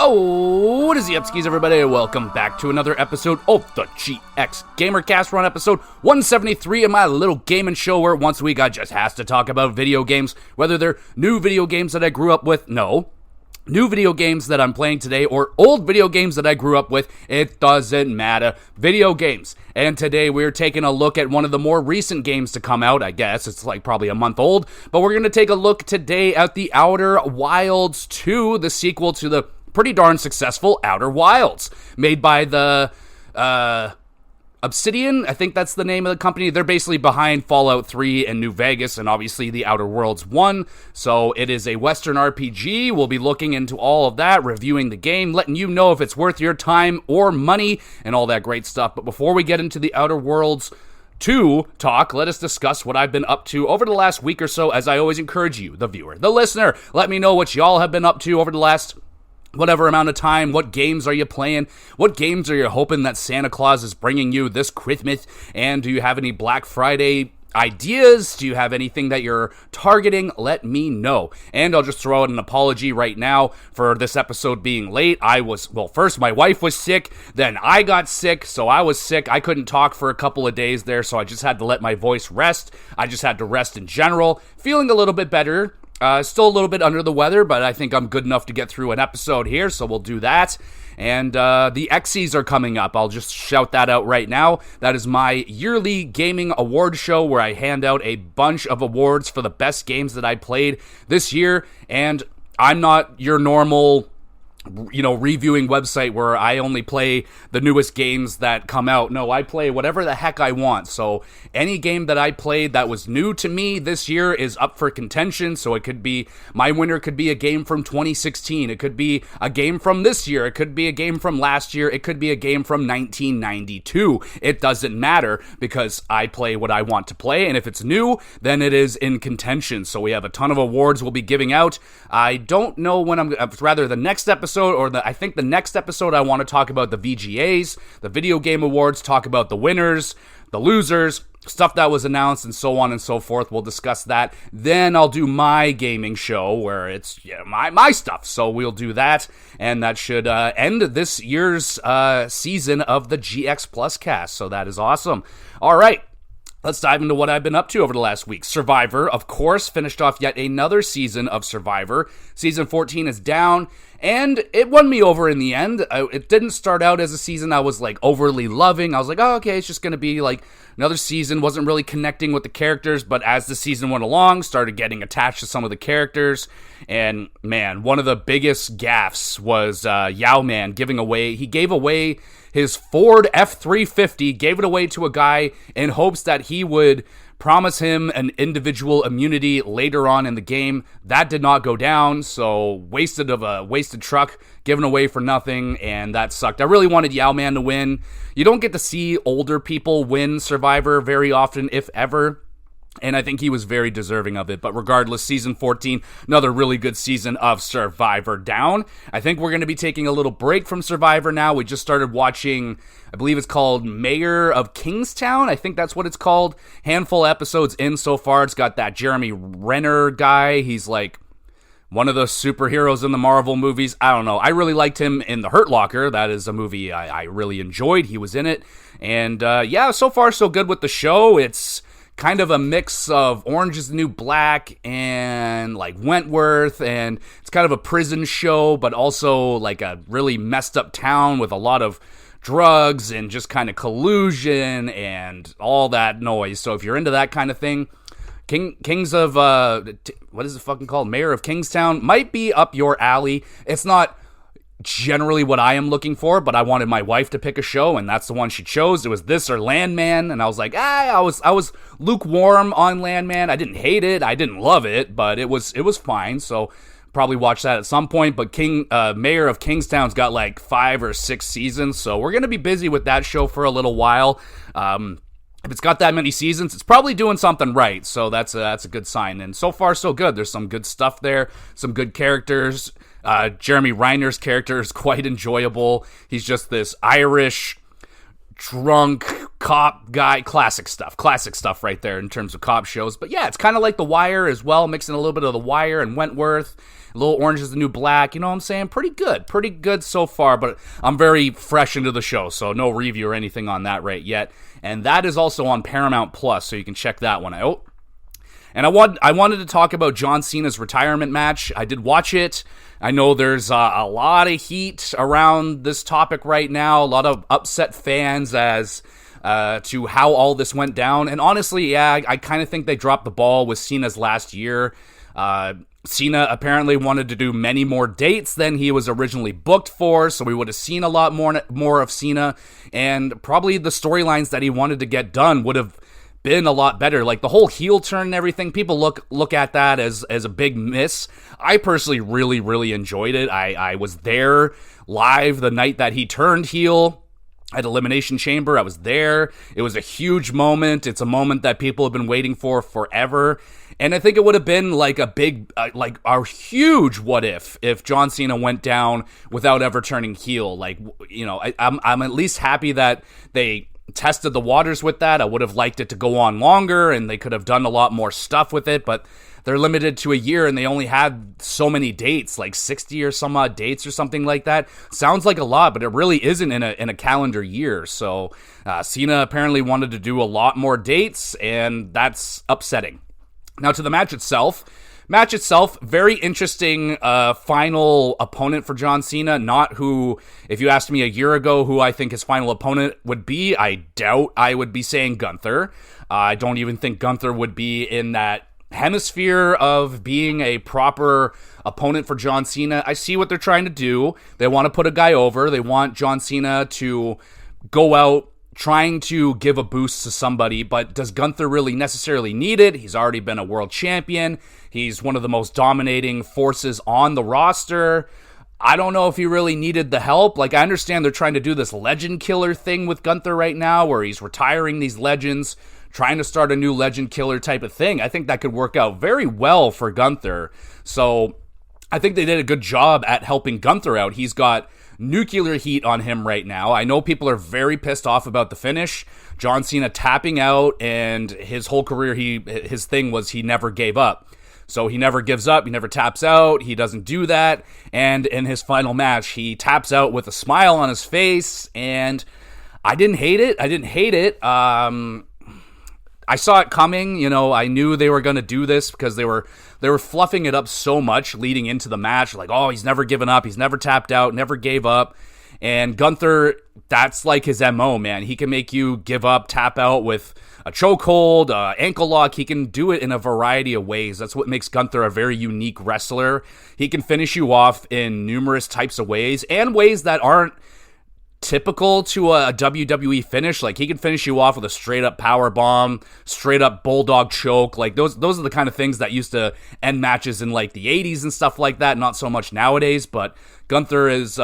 Oh, what is the upskis, everybody? Welcome back to another episode of the GXGamerCast. We're on episode 173 of my little gaming show where once a week I just has to talk about video games, whether they're new video games that I grew up with, new video games that I'm playing today, or old video games that I grew up with. It doesn't matter. Video games. And today we're taking a look at one of the more recent games to come out. I guess it's like probably a month old, but we're going to take a look today at The Outer Wilds 2, the sequel to the pretty darn successful Outer Wilds, made by the Obsidian. I think that's the name of the company. They're basically behind Fallout 3 and New Vegas, and obviously The Outer Worlds 1. So it is a Western RPG. We'll be looking into all of that, reviewing the game, letting you know if it's worth your time or money, and all that great stuff. But before we get into The Outer Worlds 2 talk, let us discuss what I've been up to over the last week or so, as I always encourage you, the viewer, the listener. Let me know what y'all have been up to over the last whatever amount of time. What games are you playing? What games are you hoping that Santa Claus is bringing you this Christmas? And do you have any Black Friday ideas? Do you have anything that you're targeting? Let me know. And I'll just throw out an apology right now for this episode being late. First my wife was sick, then I got sick, so I was sick. I couldn't talk for a couple of days there, so I just had to let my voice rest. I just had to rest in general. Feeling a little bit better. Still a little bit under the weather, but I think I'm good enough to get through an episode here, so we'll do that. And the X's are coming up. I'll just shout that out right now. That is my yearly gaming award show where I hand out a bunch of awards for the best games that I played this year. And I'm not your normal reviewing website where I only play the newest games that come out. No, I play whatever the heck I want. So any game that I played that was new to me this year is up for contention. So it could be, my winner could be a game from 2016. It could be a game from this year. It could be a game from last year. It could be a game from 1992. It doesn't matter because I play what I want to play. And if it's new, then it is in contention. So we have a ton of awards we'll be giving out. I don't know when the next episode, I think the next episode I want to talk about the VGAs, the Video Game Awards, talk about the winners, the losers, stuff that was announced, and so on and so forth. We'll discuss that. Then I'll do my gaming show where it's my stuff. So we'll do that, and that should end this year's season of the GX Plus cast. So that is awesome. All right. Let's dive into what I've been up to over the last week. Survivor, of course, finished off yet another season of Survivor. Season 14 is down, and it won me over in the end. It didn't start out as a season I was, overly loving. I was like, oh, okay, it's just going to be, another season. Wasn't really connecting with the characters, but as the season went along, started getting attached to some of the characters. And, man, one of the biggest gaffes was Yao-Man he gave away his Ford F-350, gave it away to a guy in hopes that he would promise him an individual immunity later on in the game. That did not go down, so wasted truck, given away for nothing, and that sucked. I really wanted Yao-Man to win. You don't get to see older people win Survivor very often, if ever. And I think he was very deserving of it. But regardless, Season 14, another really good season of Survivor down. I think we're going to be taking a little break from Survivor now. We just started watching, I believe it's called Mayor of Kingstown. I think that's what it's called. Handful of episodes in so far. It's got that Jeremy Renner guy. He's like one of the superheroes in the Marvel movies. I don't know. I really liked him in The Hurt Locker. That is a movie I really enjoyed. He was in it. And so far so good with the show. It's kind of a mix of Orange is the New Black and Wentworth, and it's kind of a prison show, but also a really messed up town with a lot of drugs and just kind of collusion and all that noise. So if you're into that kind of thing, Kings of, what is it fucking called? Mayor of Kingstown might be up your alley. It's not generally what I am looking for, but I wanted my wife to pick a show, and that's the one she chose. It was this or Landman, and I was like, I was lukewarm on Landman. I didn't hate it, I didn't love it, but it was fine. So probably watch that at some point. But Mayor of Kingstown's got 5 or 6 seasons, so we're gonna be busy with that show for a little while. If it's got that many seasons, it's probably doing something right, so that's a good sign. And so far, so good. There's some good stuff there, some good characters. Jeremy Reiner's character is quite enjoyable. He's just this Irish drunk cop guy. Classic stuff right there in terms of cop shows. But yeah, it's kind of like The Wire as well, mixing a little bit of The Wire and Wentworth, a little orange is the new black, you know what I'm saying? Pretty good so far, but I'm very fresh into the show, so no review or anything on that right yet. And that is also on Paramount Plus, so you can check that one out. And I wanted to talk about John Cena's retirement match. I did watch it. I know there's a lot of heat around this topic right now, a lot of upset fans as to how all this went down. And honestly, yeah, I kind of think they dropped the ball with Cena's last year. Cena apparently wanted to do many more dates than he was originally booked for, so we would have seen a lot more of Cena, and probably the storylines that he wanted to get done would have been a lot better. Like the whole heel turn and everything, people look at that as a big miss. I personally really enjoyed it. I was there live the night that he turned heel at Elimination Chamber. I was there. It was a huge moment. It's a moment that people have been waiting for forever. And I think it would have been like a big, like a huge what if John Cena went down without ever turning heel. Like, you know, I'm at least happy that they tested the waters with that. I would have liked it to go on longer and they could have done a lot more stuff with it, but they're limited to a year and they only had so many dates, like 60 or some odd dates or something like that. Sounds like a lot, but it really isn't in a calendar year. So Cena apparently wanted to do a lot more dates, and that's upsetting. Now to the match itself. Very interesting final opponent for John Cena. Not who, if you asked me a year ago who I think his final opponent would be, I doubt I would be saying Gunther. I don't even think Gunther would be in that hemisphere of being a proper opponent for John Cena. I see what they're trying to do. They want to put a guy over. They want John Cena to go out trying to give a boost to somebody, but does Gunther really necessarily need it? He's already been a world champion. He's one of the most dominating forces on the roster. I don't know if he really needed the help. Like, I understand they're trying to do this legend killer thing with Gunther right now, where he's retiring these legends, trying to start a new legend killer type of thing. I think that could work out very well for Gunther. So I think they did a good job at helping Gunther out. He's got nuclear heat on him right now. I know people are very pissed off about the finish. John Cena tapping out, and his whole career, his thing was he never gave up. So he never gives up, he never taps out, he doesn't do that. And in his final match, he taps out with a smile on his face, and I didn't hate it. I saw it coming. You know, I knew they were going to do this because they were fluffing it up so much leading into the match. Like, oh, he's never given up. He's never tapped out, never gave up. And Gunther, that's like his MO, man. He can make you give up, tap out with a chokehold, ankle lock. He can do it in a variety of ways. That's what makes Gunther a very unique wrestler. He can finish you off in numerous types of ways, and ways that aren't typical to a WWE finish. Like, he can finish you off with a straight up power bomb, straight up bulldog choke. Like, those are the kind of things that used to end matches in like the 80s and stuff like that. Not so much nowadays, but Gunther is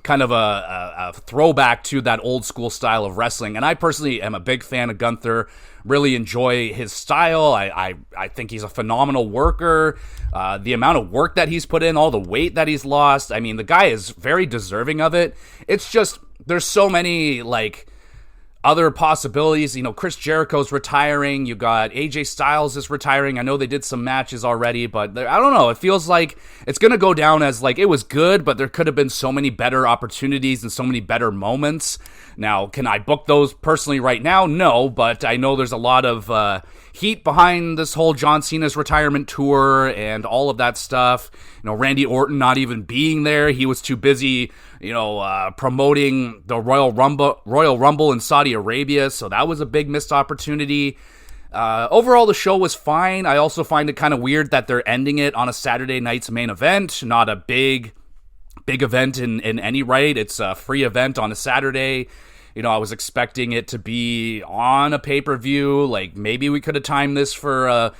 kind of a throwback to that old school style of wrestling. And I personally am a big fan of Gunther. Really enjoy his style. I think he's a phenomenal worker. The amount of work that he's put in, all the weight that he's lost. I mean, the guy is very deserving of it. It's just, there's so many, like, other possibilities. You know, Chris Jericho's retiring. You got AJ Styles is retiring. I know they did some matches already, but I don't know. It feels like it's going to go down as like, it was good, but there could have been so many better opportunities and so many better moments. Now, can I book those personally right now? No, but I know there's a lot of heat behind this whole John Cena's retirement tour and all of that stuff. You know, Randy Orton not even being there. He was too busy, you know, promoting the Royal Rumble in Saudi Arabia, so that was a big missed opportunity. Overall, the show was fine. I also find it kind of weird that they're ending it on a Saturday night's main event, not a big event in any right. It's a free event on a Saturday. You know, I was expecting it to be on a pay-per-view. Like, maybe we could have timed this for a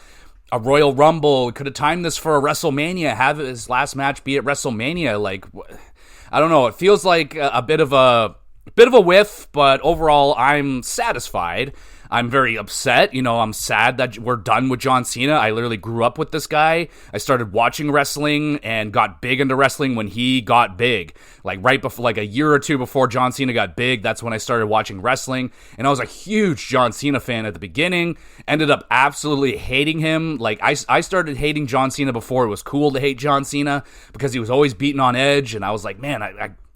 Royal Rumble. We could have timed this for a WrestleMania. Have his last match be at WrestleMania. Like, I don't know. It feels like a bit of a whiff, but overall, I'm satisfied. I'm very upset. I'm sad that we're done with John Cena. I literally grew up with this guy. I started watching wrestling and got big into wrestling when he got big. Like right before, like a year or two before John Cena got big, that's when I started watching wrestling. And I was a huge John Cena fan at the beginning. Ended up absolutely hating him. Like I started hating John Cena before it was cool to hate John Cena because he was always beating on Edge. And I was like, man,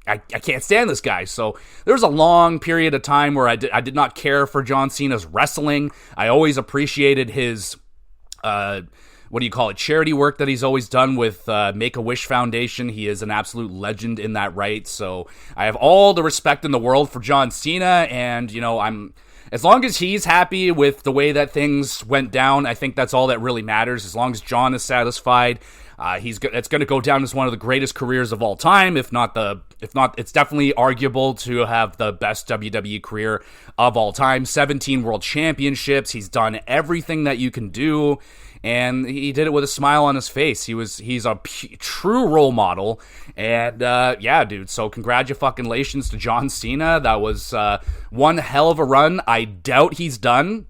I can't stand this guy. So there was a long period of time where I did not care for John Cena's wrestling. I always appreciated his, charity work that he's always done with Make-A-Wish Foundation. He is an absolute legend in that right. So I have all the respect in the world for John Cena, and, as long as he's happy with the way that things went down, I think that's all that really matters. As long as John is satisfied, it's going to go down as one of the greatest careers of all time. If not, it's definitely arguable to have the best WWE career of all time. 17 world championships. He's done everything that you can do, and he did it with a smile on his face. He's a true role model, and dude. So congratulations to John Cena. That was one hell of a run. I doubt he's done.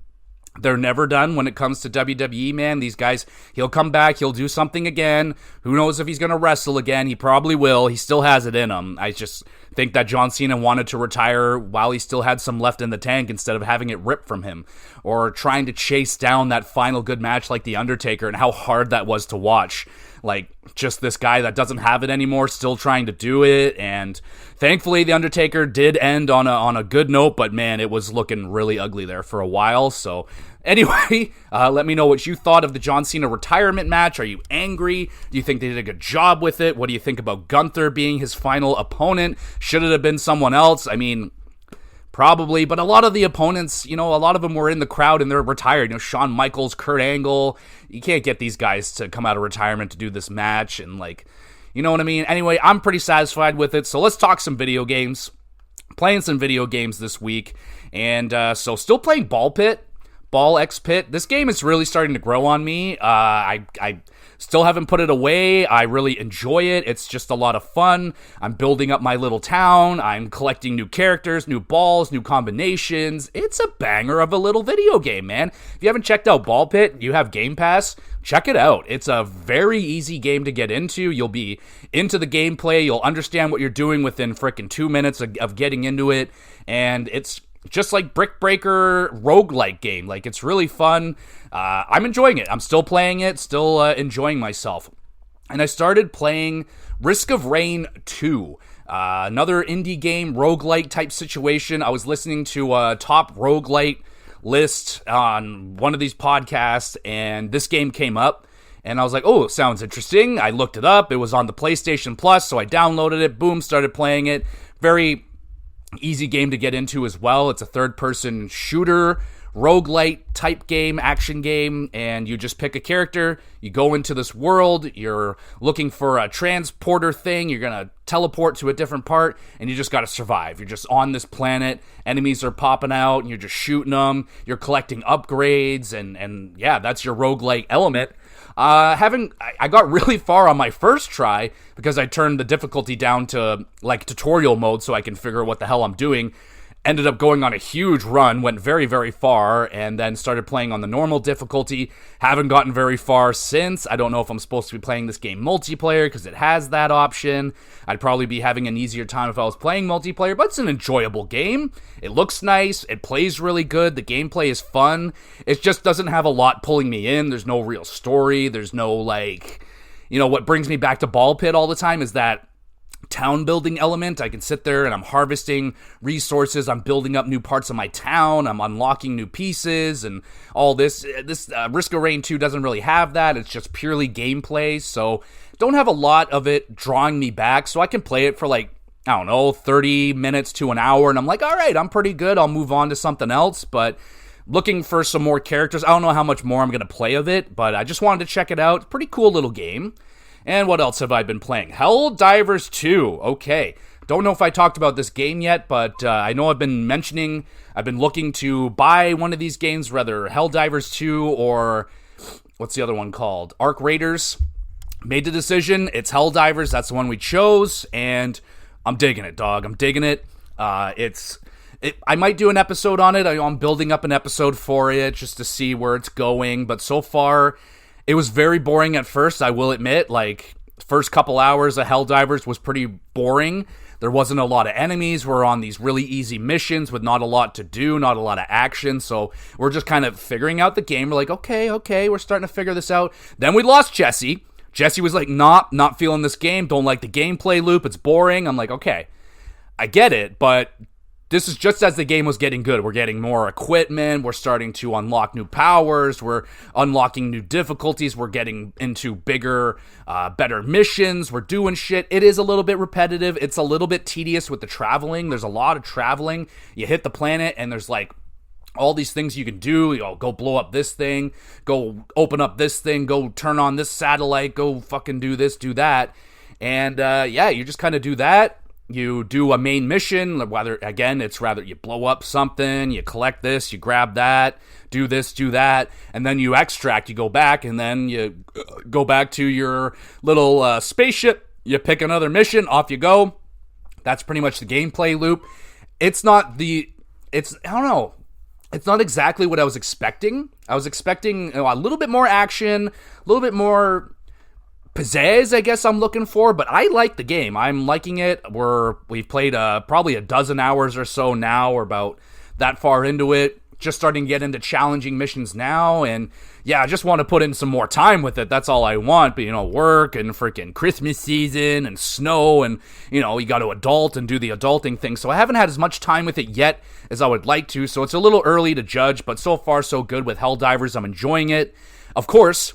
They're never done when it comes to WWE, man. These guys, he'll come back, he'll do something again. Who knows if he's going to wrestle again? He probably will. He still has it in him. I just think that John Cena wanted to retire while he still had some left in the tank instead of having it ripped from him, or trying to chase down that final good match like The Undertaker, and how hard that was to watch. Like, just this guy that doesn't have it anymore, still trying to do it. And thankfully, The Undertaker did end on a good note, but man, it was looking really ugly there for a while. So anyway, let me know what you thought of the John Cena retirement match. Are you angry? Do you think they did a good job with it? What do you think about Gunther being his final opponent? Should it have been someone else? I mean, probably, but a lot of the opponents, a lot of them were in the crowd and they're retired. Shawn Michaels, Kurt Angle. You can't get these guys to come out of retirement to do this match, and you know what I mean? Anyway, I'm pretty satisfied with it, so let's talk some video games. Playing some video games this week, and so still playing Ball X Pit. This game is really starting to grow on me. I still haven't put it away. I really enjoy it. It's just a lot of fun. I'm building up my little town. I'm collecting new characters, new balls, new combinations. It's a banger of a little video game, man. If you haven't checked out Ball Pit, you have Game Pass, check it out. It's a very easy game to get into. You'll be into the gameplay. You'll understand what you're doing within frickin' 2 minutes of getting into it. And it's just like Brick Breaker roguelike game. Like, it's really fun. I'm enjoying it. I'm still playing it, still enjoying myself. And I started playing Risk of Rain 2, another indie game, roguelike type situation. I was listening to a top roguelike list on one of these podcasts, and this game came up. And I was like, oh, sounds interesting. I looked it up. It was on the PlayStation Plus, so I downloaded it. Boom, started playing it. Very easy game to get into as well. It's a third-person shooter, roguelite type game, action game, and you just pick a character, you go into this world, you're looking for a transporter thing, you're gonna teleport to a different part, and you just gotta survive. You're just on this planet, enemies are popping out, and you're just shooting them, you're collecting upgrades, and yeah, that's your roguelike element. I got really far on my first try because I turned the difficulty down to like tutorial mode so I can figure out what the hell I'm doing. Ended up going on a huge run, went very, very far, and then started playing on the normal difficulty. Haven't gotten very far since. I don't know if I'm supposed to be playing this game multiplayer because it has that option. I'd probably be having an easier time if I was playing multiplayer, but it's an enjoyable game. It looks nice. It plays really good. The gameplay is fun. It just doesn't have a lot pulling me in. There's no real story. There's no, what brings me back to Ball Pit all the time is that town building element. I can sit there and I'm harvesting resources. I'm building up new parts of my town. I'm unlocking new pieces and all this. This Risk of Rain 2 doesn't really have that. It's just purely gameplay. So don't have a lot of it drawing me back. So I can play it for 30 minutes to an hour. And I'm like, all right, I'm pretty good. I'll move on to something else. But looking for some more characters. I don't know how much more I'm going to play of it, but I just wanted to check it out. Pretty cool little game. And what else have I been playing? Helldivers 2. Okay. Don't know if I talked about this game yet, but I know I've been looking to buy one of these games, whether Helldivers 2 or what's the other one called? Arc Raiders. Made the decision. It's Helldivers. That's the one we chose, and I'm digging it, dog. I'm digging it. It's I might do an episode on it. I'm building up an episode for it just to see where it's going. But so far, it was very boring at first, I will admit. Like, first couple hours of Helldivers was pretty boring. There wasn't a lot of enemies. We're on these really easy missions with not a lot to do, not a lot of action. So we're just kind of figuring out the game. We're like, okay, we're starting to figure this out. Then we lost Jesse. Jesse was like, not feeling this game. Don't like the gameplay loop. It's boring. I'm like, okay, I get it, but this is just as the game was getting good. We're getting more equipment. We're starting to unlock new powers. We're unlocking new difficulties. We're getting into bigger, better missions. We're doing shit. It is a little bit repetitive. It's a little bit tedious with the traveling. There's a lot of traveling. You hit the planet and there's like all these things you can do. You know, go blow up this thing. Go open up this thing. Go turn on this satellite. Go fucking do this, do that. And you just kind of do that. You do a main mission, whether, again, it's rather you blow up something, you collect this, you grab that, do this, do that, and then you extract, you go back, and then you go back to your little spaceship, you pick another mission, off you go. That's pretty much the gameplay loop. It's not exactly what I was expecting. I was expecting a little bit more action, a little bit more pizzazz, I guess I'm looking for, but I like the game. I'm liking it. We've played probably a dozen hours or so now. We're about that far into it. Just starting to get into challenging missions now, and yeah, I just want to put in some more time with it. That's all I want, but work and freaking Christmas season and snow, and you got to adult and do the adulting thing, so I haven't had as much time with it yet as I would like to, so it's a little early to judge, but so far so good with Helldivers. I'm enjoying it. Of course,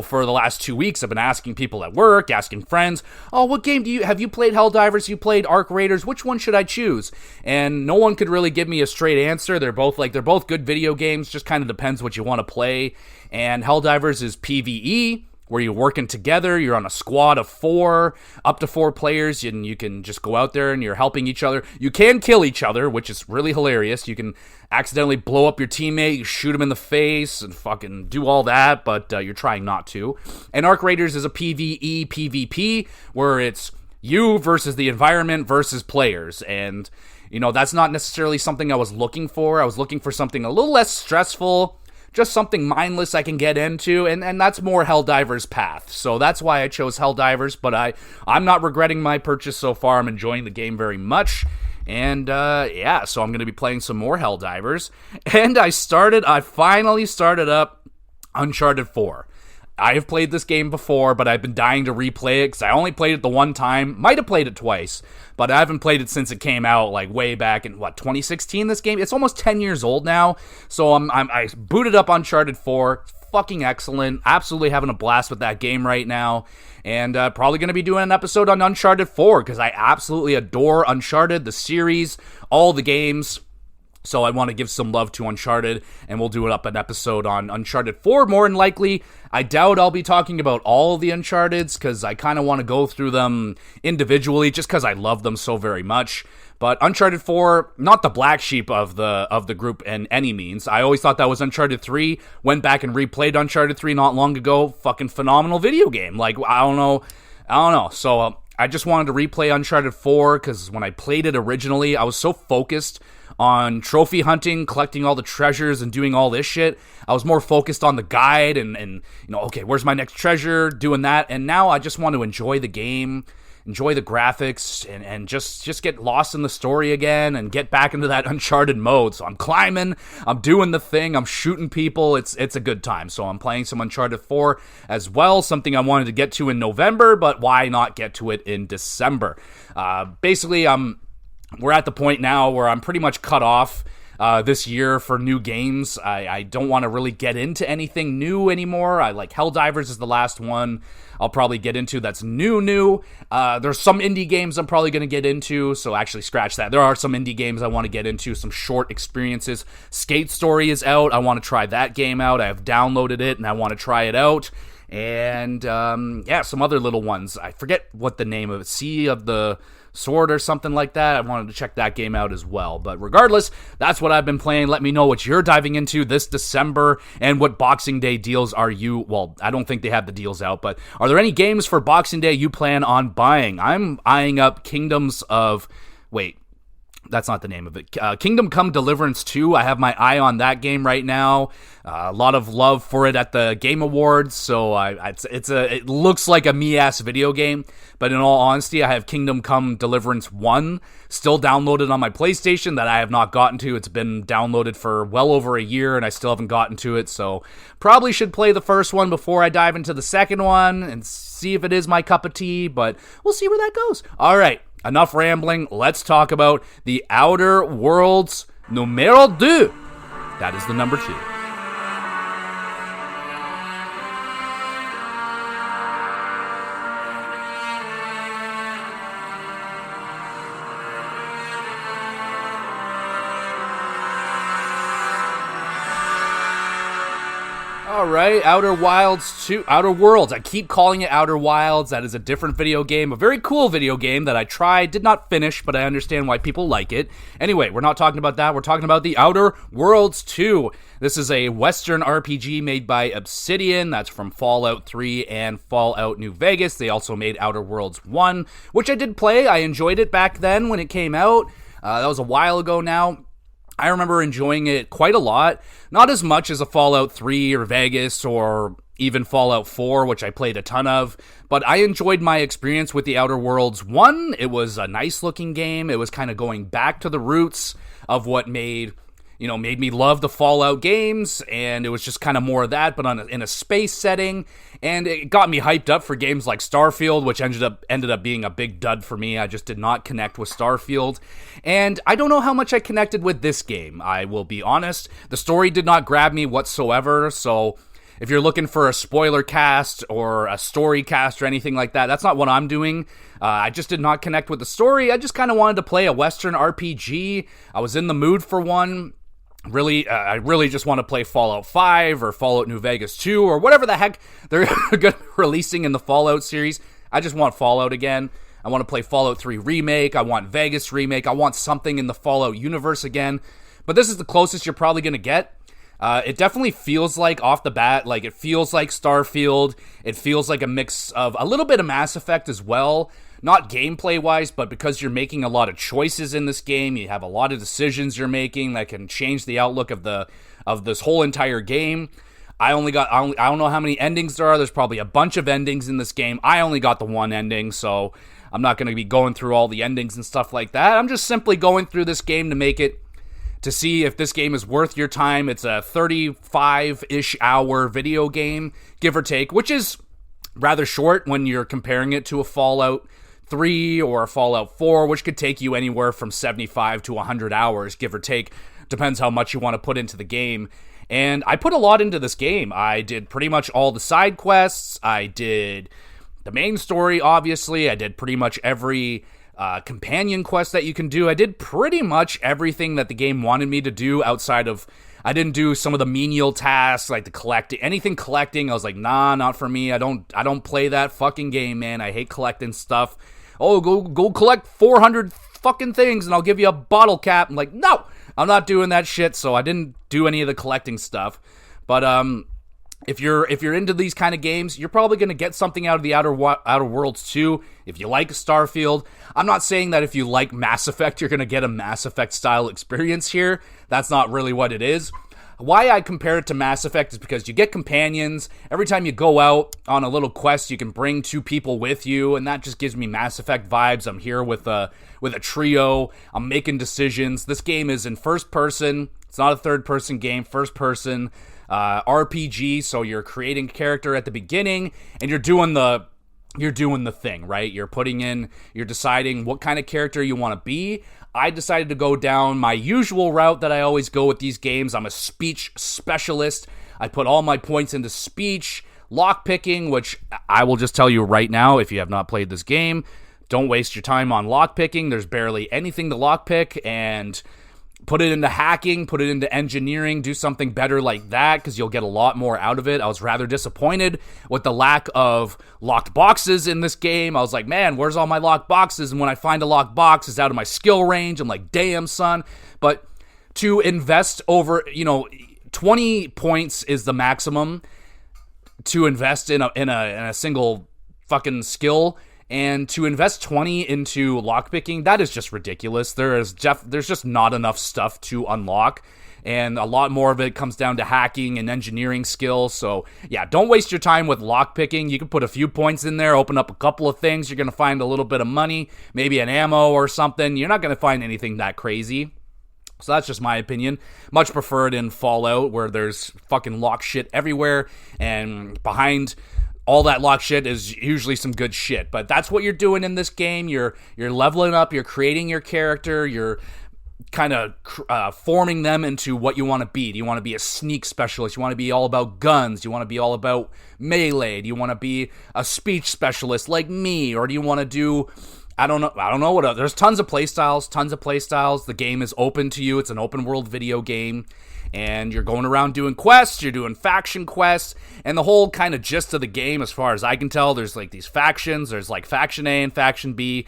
for the last 2 weeks, I've been asking people at work, asking friends, oh, what game have you played Helldivers? You played Arc Raiders? Which one should I choose? And no one could really give me a straight answer. They're both good video games, just kind of depends what you want to play. And Helldivers is PvE, where you're working together, you're on a squad of 4, up to 4 players, and you can just go out there and you're helping each other. You can kill each other, which is really hilarious. You can accidentally blow up your teammate, you shoot him in the face, and fucking do all that, but you're trying not to. And Arc Raiders is a PvE, PvP, where it's you versus the environment versus players, and, that's not necessarily something I was looking for. I was looking for something a little less stressful, just something mindless I can get into, and that's more Helldivers' path. So that's why I chose Helldivers, but I'm not regretting my purchase so far. I'm enjoying the game very much, and so I'm going to be playing some more Helldivers. And I finally started up Uncharted 4. I have played this game before, but I've been dying to replay it because I only played it the one time. Might have played it twice, but I haven't played it since it came out, like way back in 2016. This game, it's almost 10 years old now. So I booted up Uncharted 4. Fucking excellent. Absolutely having a blast with that game right now. And probably going to be doing an episode on Uncharted 4 because I absolutely adore Uncharted, the series, all the games. So I want to give some love to Uncharted, and we'll do an episode on Uncharted 4 more than likely. I doubt I'll be talking about all of the Uncharteds, because I kind of want to go through them individually, just because I love them so very much. But Uncharted 4, not the black sheep of the group in any means. I always thought that was Uncharted 3. Went back and replayed Uncharted 3 not long ago. Fucking phenomenal video game. Like, I don't know. So I just wanted to replay Uncharted 4, because when I played it originally, I was so focused on trophy hunting, collecting all the treasures, and doing all this shit. I was more focused on the guide and okay, where's my next treasure, doing that. And now I just want to enjoy the game, enjoy the graphics, and just get lost in the story again and get back into that Uncharted mode. So I'm climbing, I'm doing the thing, I'm shooting people. It's a good time. So I'm playing some Uncharted 4 as well, something I wanted to get to in November, but why not get to it in December? Basically, we're at the point now where I'm pretty much cut off this year for new games. I don't want to really get into anything new anymore. Helldivers is the last one I'll probably get into that's new. There's some indie games I'm probably going to get into, so actually scratch that. There are some indie games I want to get into, some short experiences. Skate Story is out. I want to try that game out. I have downloaded it, and I want to try it out. And, some other little ones. I forget what the name of it. Sea of the Sword or something like that. I wanted to check that game out as well. But regardless, that's what I've been playing. Let me know what you're diving into this December, and what Boxing Day deals are you... Well, I don't think they have the deals out, but are there any games for Boxing Day you plan on buying? I'm eyeing up Kingdoms of... Wait. That's not the name of it. Kingdom Come Deliverance 2. I have my eye on that game right now. A lot of love for it at the Game Awards, so it looks like a me-ass video game, but in all honesty, I have Kingdom Come Deliverance 1 still downloaded on my PlayStation that I have not gotten to. It's been downloaded for well over a year, and I still haven't gotten to it, so probably should play the first one before I dive into the second one and see if it is my cup of tea, but we'll see where that goes. All right. Enough rambling, let's talk about The Outer Worlds numero 2. That is the number 2. Alright, Outer Worlds. I keep calling it Outer Wilds. That is a different video game, a very cool video game that I tried, did not finish, but I understand why people like it. Anyway, we're not talking about that. We're talking about The Outer Worlds 2. This is a Western RPG made by Obsidian. That's from Fallout 3 and Fallout New Vegas. They also made Outer Worlds 1, which I did play. I enjoyed it back then when it came out. That was a while ago now. I remember enjoying it quite a lot. Not as much as a Fallout 3 or Vegas or even Fallout 4, which I played a ton of, but I enjoyed my experience with The Outer Worlds 1. It was a nice looking game. It was kind of going back to the roots of what made me love the Fallout games, and it was just kind of more of that, but in a space setting, and it got me hyped up for games like Starfield, which ended up being a big dud for me. I just did not connect with Starfield, and I don't know how much I connected with this game, I will be honest. The story did not grab me whatsoever, so if you're looking for a spoiler cast or a story cast or anything like that, that's not what I'm doing. I just did not connect with the story. I just kind of wanted to play a Western RPG. I was in the mood for one. Really, I really just want to play Fallout 5 or Fallout New Vegas 2 or whatever the heck they're releasing in the Fallout series. I just want Fallout again. I want to play Fallout 3 Remake. I want Vegas Remake. I want something in the Fallout universe again. But this is the closest you're probably going to get. It definitely feels like, off the bat, like it feels like Starfield. It feels like a mix of a little bit of Mass Effect as well. Not gameplay-wise, but because you're making a lot of choices in this game, you have a lot of decisions you're making that can change the outlook of this whole entire game. I don't know how many endings there are. There's probably a bunch of endings in this game. I only got the one ending, so I'm not going to be going through all the endings and stuff like that. I'm just simply going through this game to see if this game is worth your time. It's a 35-ish hour video game, give or take, which is rather short when you're comparing it to a Fallout 3 or a Fallout 4, which could take you anywhere from 75 to 100 hours, give or take. Depends how much you want to put into the game. And I put a lot into this game. I did pretty much all the side quests. I did the main story, obviously. I did pretty much every companion quest that you can do. I did pretty much everything that the game wanted me to do outside of... I didn't do some of the menial tasks, like the collecting, anything collecting. I was like, nah, not for me. I don't play that fucking game, man. I hate collecting stuff. Oh, go collect 400 fucking things and I'll give you a bottle cap. I'm like, no, I'm not doing that shit. So I didn't do any of the collecting stuff. But if you're into these kind of games, you're probably going to get something out of the Outer Worlds 2. If you like Starfield, I'm not saying that if you like Mass Effect, you're going to get a Mass Effect style experience here. That's not really what it is. Why I compare it to Mass Effect is because you get companions. Every time you go out on a little quest, you can bring two people with you, and that just gives me Mass Effect vibes. I'm here with a trio. I'm making decisions. This game is in first person. It's not a third person game, first person RPG. So you're creating a character at the beginning, and you're doing the thing, right? You're deciding what kind of character you want to be. I decided to go down my usual route that I always go with these games. I'm a speech specialist. I put all my points into speech, lockpicking, which I will just tell you right now, if you have not played this game, don't waste your time on lockpicking. There's barely anything to lockpick, and put it into hacking, put it into engineering, do something better like that, because you'll get a lot more out of it. I was rather disappointed with the lack of locked boxes in this game. I was like, man, where's all my locked boxes? And when I find a locked box, it's out of my skill range. I'm like, damn, son. But to invest over, 20 points is the maximum to invest in a single fucking skill. And to invest 20 into lockpicking, that is just ridiculous. There's just not enough stuff to unlock. And a lot more of it comes down to hacking and engineering skills. So, yeah, don't waste your time with lockpicking. You can put a few points in there, open up a couple of things. You're going to find a little bit of money, maybe an ammo or something. You're not going to find anything that crazy. So that's just my opinion. Much preferred in Fallout, where there's fucking lock shit everywhere, and behind all that lock shit is usually some good shit. But that's what you're doing in this game. You're leveling up, you're creating your character, you're kind of forming them into what you want to be. Do you want to be a sneak specialist? You want to be all about guns? Do you want to be all about melee? Do you want to be a speech specialist like me? Or do you want to do... I don't know what there's tons of playstyles. The game is open to you. It's an open world video game, and you're going around doing quests, you're doing faction quests, and the whole kind of gist of the game, as far as I can tell, there's like these factions. There's like faction A and faction B.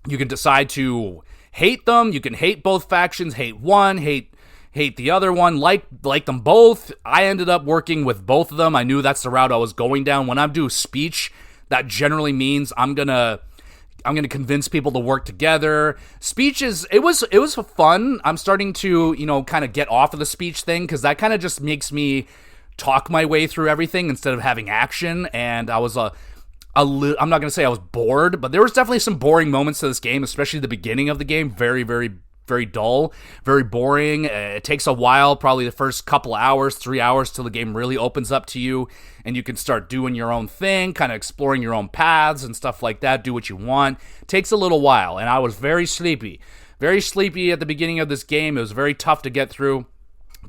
You can decide to hate them. You can hate both factions, hate one, hate the other one, like them both. I ended up working with both of them. I knew that's the route I was going down. When I do speech, that generally means I'm gonna convince people to work together. Speech it was fun. I'm starting to, kind of get off of the speech thing, because that kind of just makes me talk my way through everything instead of having action. And I was I'm not going to say I was bored, but there was definitely some boring moments to this game, especially the beginning of the game. Very, very, very dull, very boring. It takes a while, probably the first couple hours, 3 hours, till the game really opens up to you, and you can start doing your own thing, kind of exploring your own paths and stuff like that, do what you want. It takes a little while, and I was very sleepy at the beginning of this game. It was very tough to get through.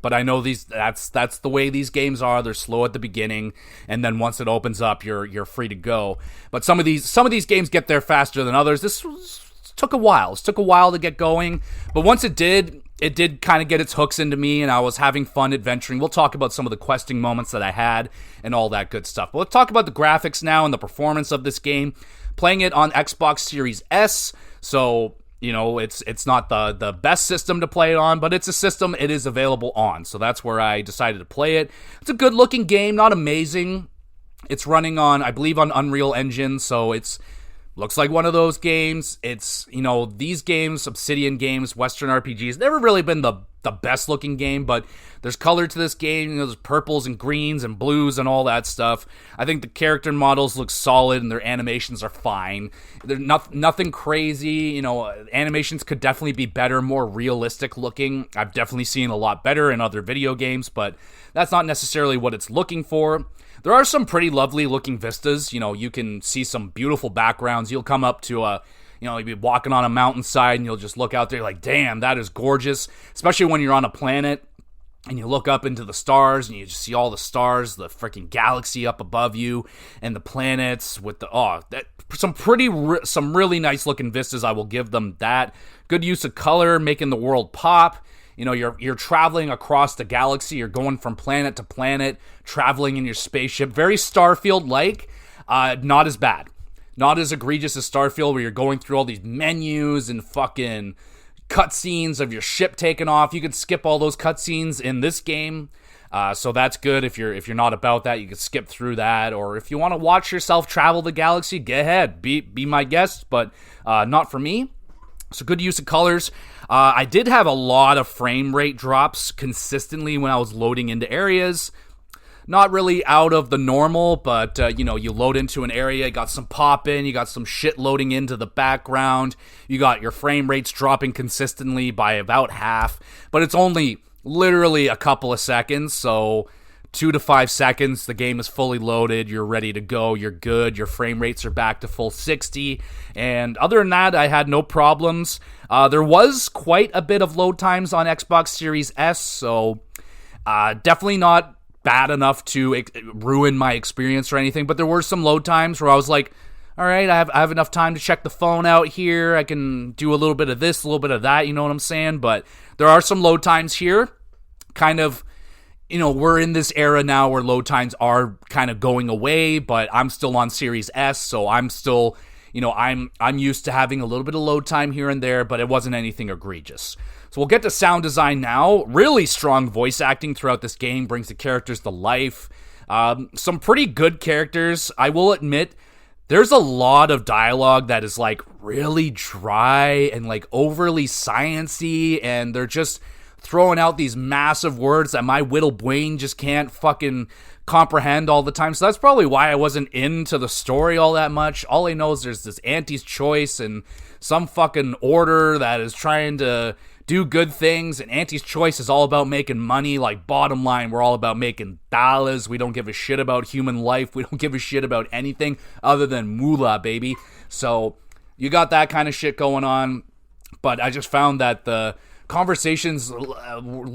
But I know that's the way these games are. They're slow at the beginning, and then once it opens up, you're free to go. But some of these games get there faster than others. This took a while. It took a while to get going, but once it did kind of get its hooks into me, and I was having fun adventuring. We'll talk about some of the questing moments that I had and all that good stuff. But let's talk about the graphics now and the performance of this game. Playing it on Xbox Series S, so it's not the best system to play it on, but it's a system it is available on. So that's where I decided to play it. It's a good looking game, not amazing. It's running on, I believe, on Unreal Engine, so it's looks like one of those games. It's, these games, Obsidian games, Western RPGs, never really been the best looking game, but there's color to this game. There's purples and greens and blues and all that stuff. I think the character models look solid, and their animations are fine. They're nothing crazy. Animations could definitely be better, more realistic looking. I've definitely seen a lot better in other video games, but that's not necessarily what it's looking for. There are some pretty lovely looking vistas. You can see some beautiful backgrounds. You'll come up to you'll be walking on a mountainside, and you'll just look out there like, damn, that is gorgeous. Especially when you're on a planet and you look up into the stars and you just see all the stars, the freaking galaxy up above you, and the planets with some really nice looking vistas. I will give them that. Good use of color, making the world pop. You're traveling across the galaxy. You're going from planet to planet, traveling in your spaceship. Very Starfield-like. Not as bad. Not as egregious as Starfield, where you're going through all these menus and fucking cutscenes of your ship taking off. You can skip all those cutscenes in this game. So that's good. If you're not about that, you can skip through that. Or if you want to watch yourself travel the galaxy, go ahead. Be my guest, but not for me. So good use of colors. I did have a lot of frame rate drops consistently when I was loading into areas. Not really out of the normal, but, you load into an area, you got some pop-in, you got some shit loading into the background, you got your frame rates dropping consistently by about half, but it's only literally a couple of seconds, so 2 to 5 seconds, the game is fully loaded, you're ready to go, you're good, your frame rates are back to full 60, and other than that, I had no problems. There was quite a bit of load times on Xbox Series S, so definitely not bad enough to ruin my experience or anything, but there were some load times where I was like, all right, I have enough time to check the phone out here, I can do a little bit of this, a little bit of that, you know what I'm saying? But there are some load times here, kind of, we're in this era now where load times are kind of going away, but I'm still on Series S, so I'm still, I'm used to having a little bit of load time here and there, but it wasn't anything egregious. So we'll get to sound design now. Really strong voice acting throughout this game brings the characters to life. Some pretty good characters. I will admit, there's a lot of dialogue that is like really dry and like overly sciencey, and they're just throwing out these massive words that my whittle brain just can't fucking comprehend all the time. So that's probably why I wasn't into the story all that much. All I know is there's this Auntie's Choice and some fucking order that is trying to do good things, and Auntie's Choice is all about making money. Like, bottom line, we're all about making dollars. We don't give a shit about human life. We don't give a shit about anything other than moolah, baby. So you got that kind of shit going on. But I just found that the conversations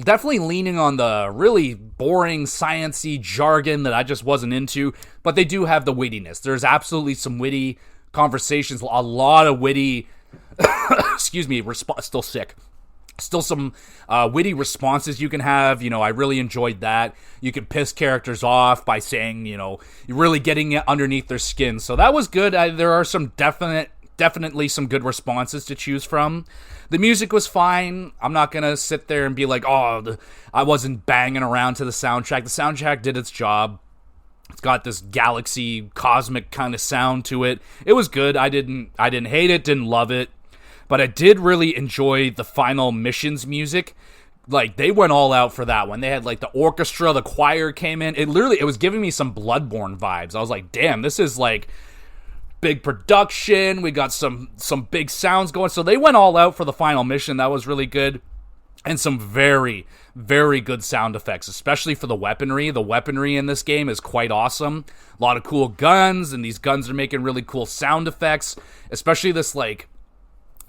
definitely leaning on the really boring, sciencey jargon that I just wasn't into. But they do have the wittiness. There's absolutely some witty conversations, a lot of witty excuse me, still sick. Still some witty responses you can have. I really enjoyed that. You can piss characters off by saying, you're really getting underneath their skin. So that was good. There are some definitely some good responses to choose from. The music was fine. I'm not going to sit there and be like, I wasn't banging around to the soundtrack. The soundtrack did its job. It's got this galaxy, cosmic kind of sound to it. It was good. I didn't hate it, didn't love it. But I did really enjoy the final missions music. Like, they went all out for that one. They had, like, the orchestra, the choir came in. It was giving me some Bloodborne vibes. I was like, damn, this is, like, big production. We got some big sounds going. So they went all out for the final mission. That was really good. And some very, very good sound effects, especially for the weaponry. The weaponry in this game is quite awesome. A lot of cool guns, and these guns are making really cool sound effects. Especially this, like,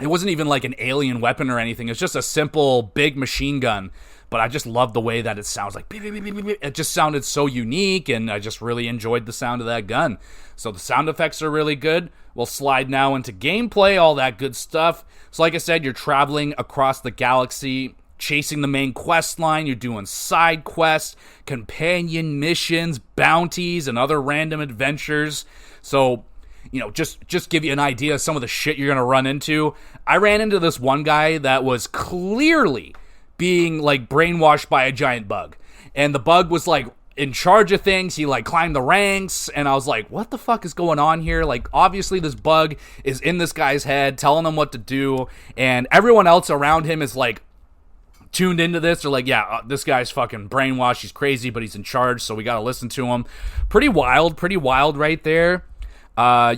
it wasn't even like an alien weapon or anything. It's just a simple big machine gun. But I just love the way that it sounds. Like, beep, beep, beep, beep, beep. It just sounded so unique, and I just really enjoyed the sound of that gun. So the sound effects are really good. We'll slide now into gameplay, all that good stuff. So like I said, you're traveling across the galaxy, chasing the main quest line. You're doing side quests, companion missions, bounties, and other random adventures. So, just give you an idea of some of the shit you're going to run into. I ran into this one guy that was clearly being, like, brainwashed by a giant bug. And the bug was, like, in charge of things. He, like, climbed the ranks. And I was like, what the fuck is going on here? Like, obviously this bug is in this guy's head, telling him what to do. And everyone else around him is, like, tuned into this. They're like, yeah, this guy's fucking brainwashed. He's crazy, but he's in charge, so we got to listen to him. Pretty wild right there. I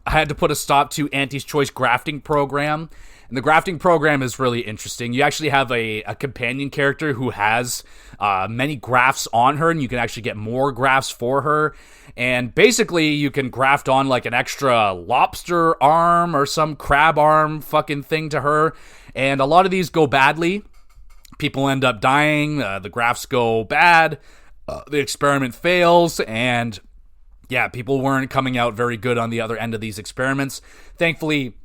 had to put a stop to Auntie's Choice grafting program. And the grafting program is really interesting. You actually have a companion character who has many grafts on her, and you can actually get more grafts for her. And basically, you can graft on like an extra lobster arm or some crab arm fucking thing to her. And a lot of these go badly. People end up dying. The grafts go bad. The experiment fails, and yeah, people weren't coming out very good on the other end of these experiments. Thankfully,